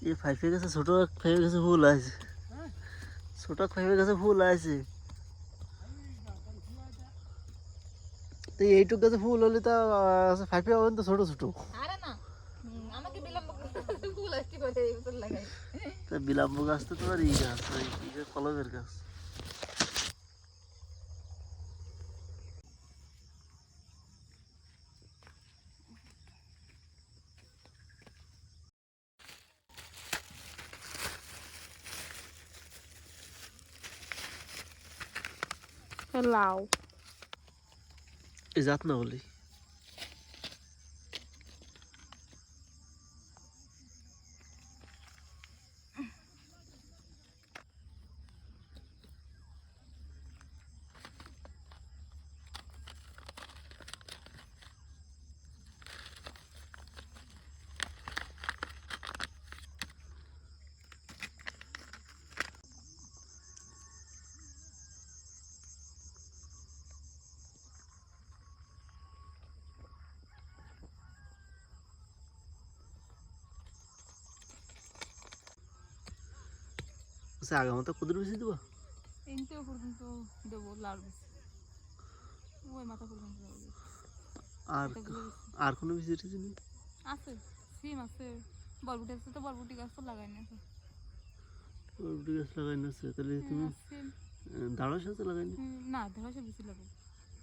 এই ফাইভে গেছে ছোট ফাইভে গেছে ফুল আছে ছোট ফাইভে গেছে ফুল আছে তো এইটুক গাছে ফুল হলে তা ফাইভে হবেন তো ছোট ছোট তা বিলাম্ব গাছ তো তোমার ই গাছ কলমের গাছ লাউ এই জাত না বলি আগে মতো কুদুর বেশি দেবো আর আর কোনো বেশি নেই আছে সিম আছে বরবটি আছে তো বরবটি গাছ তো লাগাই না বরবটি গাছ লাগাই না তাহলে তুমি দাঁড়াস আছে লাগাই না ঢেঁড়সে বেশি লাগে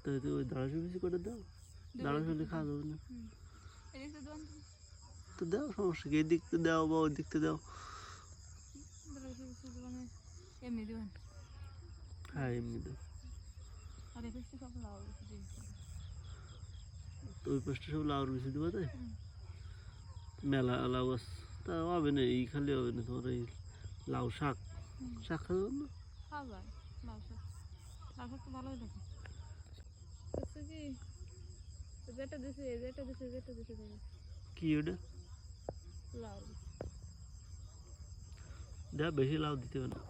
তাহলে তো ওই দাঁড়াস বেশি করে দাও দাঁড়াস হলে খাওয়া যাবে না তো দাও সমস্যা কি এই দিকতে দাও বা ওই দিকতে দাও এমনি দেবেন হ্যাঁ এমনি দাও আর এফেক্টে সব লাউ তো ওই পাশটা সব লাউর বেশি দেবো তাই মেলা লাউ গাছ তা হবে না এই খালি হবে না তোমার এই লাউ শাক শাক খাওয়া না খাওয়া যায় লাউ শাক লাউ শাক তো ভালোই থাকে কি যেটা দিছে যেটা কি ওটা লাউ দেখ বেশি লাউ দিতে হবে না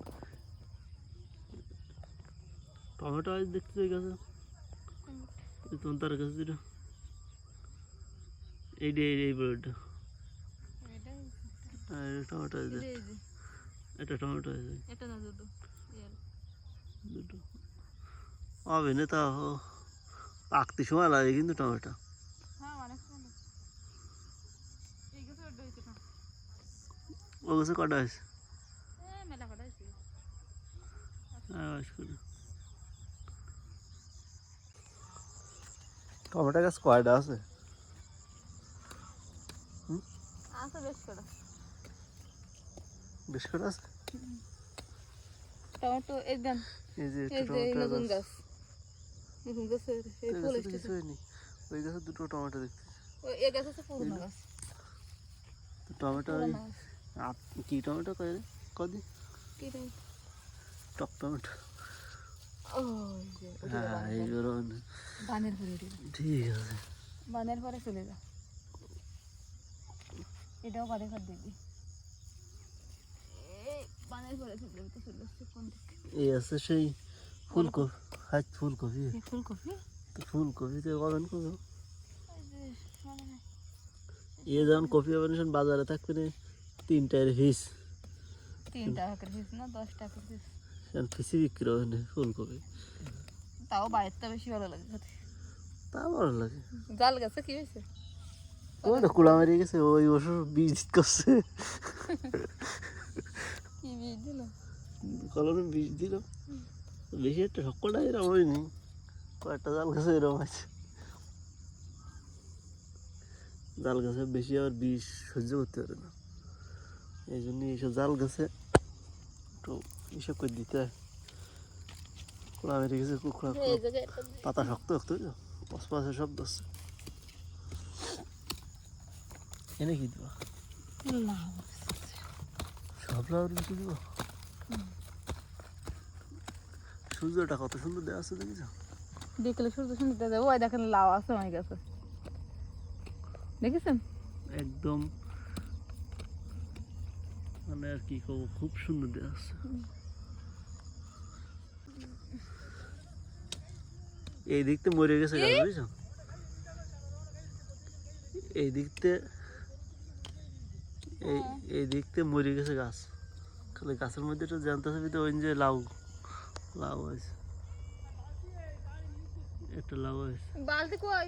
টমেটো আজ দেখতে চাই গাছে তোমার তার কাছে যেটা এইটা এই বড়টা টমেটো আছে এটা টমেটো আছে এটা না দুটো দুটো হবে না তা পাকতে সময় লাগে কিন্তু টমেটো ও গাছে কটা আছে টমেটো গাছ কয়টা আছে বেশ করে আছে টমেটো এই দেন এই যে নতুন গাছ নতুন গাছ এই ফুল এসেছে ওই গাছে দুটো টমেটো দেখতে এই গাছ আছে পুরনো গাছ টমেটো কি টমেটো কয় রে কদি কি টক টমেটো ওই হ্যাঁ এইগুলো বানের পরে ঠিক আছে বানের পরে চলে যা এটাও বাড়ি ঘর দেখবি বানের পরে চলে যাবে তো চলে আসছে কোন দিকে এই আছে সেই ফুলকপি হাত ফুলকপি ফুলকপি তো ফুলকপিতে কখন করবো এ যেমন কপি অপারেশন বাজারে থাকবে না 3 টাকার পিস 3 টাকা করে পিস না 10 টাকা পিস সেন পিসি বিক্রি হয় না ফুলকপি তাও বাইরেটা বেশি ভালো লাগে খেতে তা ভালো লাগে জাল গাছে কি হয়েছে ওটা কুড়া মেরে গেছে ওই বছর বীজ করছে কি বীজ দিল কলমে বীজ দিল বেশি একটা সকলটা এরকম হয়নি কয়েকটা জাল গাছে এরকম আছে জাল গাছে বেশি আবার বিষ সহ্য করতে পারে না এই জন্য এইসব জাল গাছে একটু এসব করে দিতে হয় কুড়া মেরে গেছে কুকুড়া পাতা শক্ত শক্ত পশপাশে শব্দ হচ্ছে এনে কি দেবো সব লাউর কিছু দিব সূর্যটা কত সুন্দর দেওয়া আছে দেখেছ দেখলে সূর্য সুন্দর দেখা যায় ওই দেখেন লাউ আছে অনেক আছে দেখেছেন একদম মানে আর কি কব খুব সুন্দর দেওয়া আছে এই দিকতে মরে গেছে গাছ বুঝছ এই দিকতে এই এই দেখতে মরে গেছে গাছ, খালি গাছের মধ্যে একটু জানতেছে ভিতরে ওই যে লাউ লাউ হয়েছে, একটা লাউ হয়েছে। বালতি কই?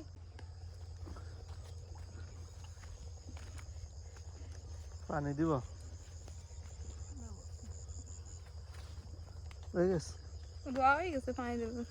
পানি দিব হয়ে গেছে। ধোয়া হয়ে গেছে, পানি দেবো।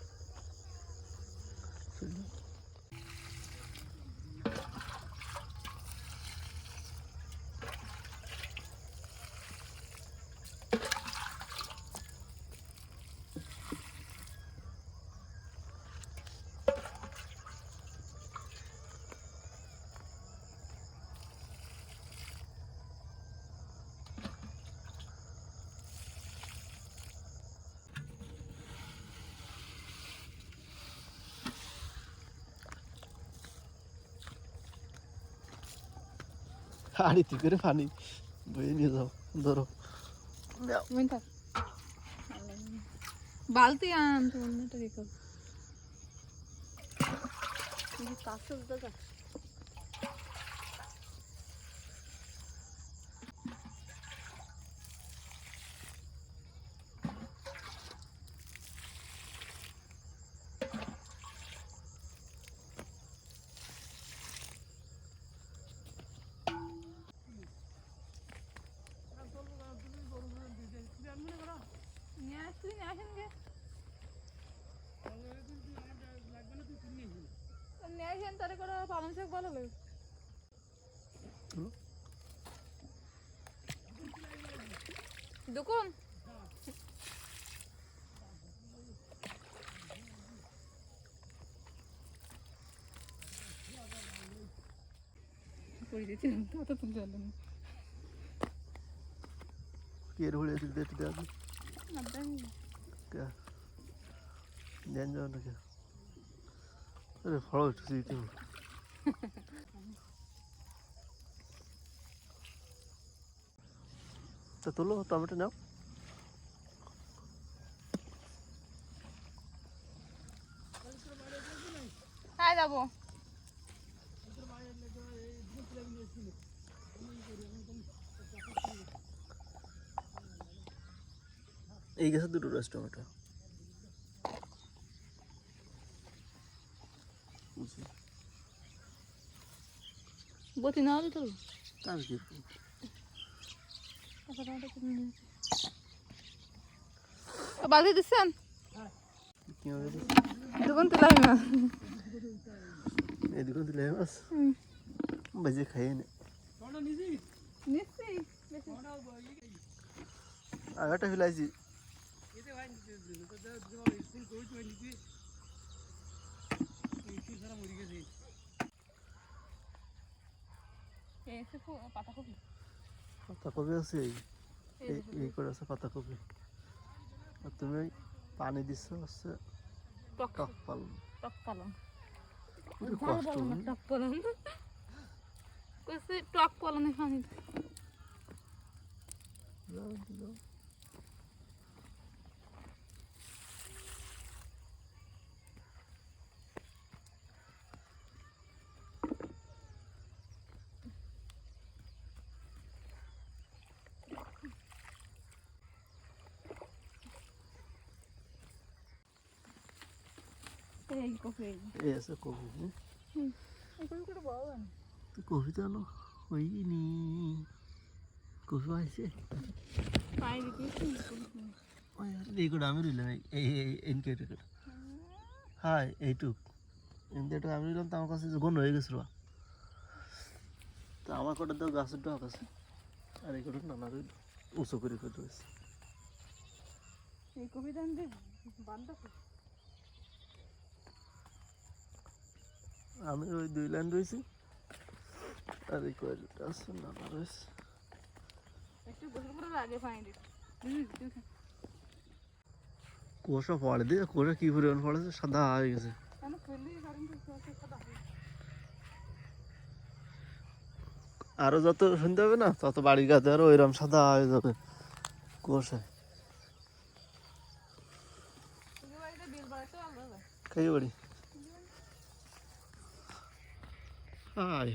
হাড়িতে করে পানি বয়ে নিয়ে যাও, ধরো বালতি আন তো রেখো। কাছে দেখা নিয়ে আসলি, নিয়ে আসেন গে নিয়ে আসেন, তাহলে করে পালং শাক ভালো লাগে। দেখুন করে দিয়েছিলাম তো, অত তুলতে পারলাম না। কের হয়ে দিতে দেওয়া না ধ্যান যাও না কে আরে ফলো একটু দিতে তা তোলো টমেটো নাও। হ্যাঁ যাবো। এই গেছে দুটো রস টমেটো। বতি না হলে তো তার কি বালতি দিচ্ছেন? কিভাবে দোকান তো লাগে না, এই দোকান দিলে মাছ বাজে খাইয়ে নে নিশ্চয়ই আগাটা ফেলাইছি। পাতাকপি পাতাকপি আছে, এই করে আছে পাতাকপি। আর তুমি পানি দিচ্ছ হচ্ছে টক পালং। টক পালং কষ্ট টক পালং কইছে, টক পালনে পানি এই কফি এই আছে কপি। এখন করে বলেন তো কপি তো আনো হয়নি, কপি আছে পাই দিতেছি। এই করে আমি রইলাম এই এনকে হ্যাঁ এইটুক এনকে আমি রইলাম। তো আমার কাছে যখন হয়ে গেছিল, তো আমার কটা তো গাছের ডক আছে, আর এই কটা নানা রইল উঁচু করে করে রয়েছে। এই কপি দাম দে বান্ধা আমি ওই 2 লাইন রয়েছি, আর এই কয়টা আছে নানা রয়েছে। একটু গোসল করার আগে পানি দিতে কুয়াশা পড়ে দিয়ে কুয়াশা কি পরিমাণ পড়েছে, সাদা হয়ে গেছে। আরো যত শুনতে হবে না, তত বাড়ি গাছে আরো ওইরকম সাদা হয়ে যাবে কুয়াশায়। খাই বাড়ি হাই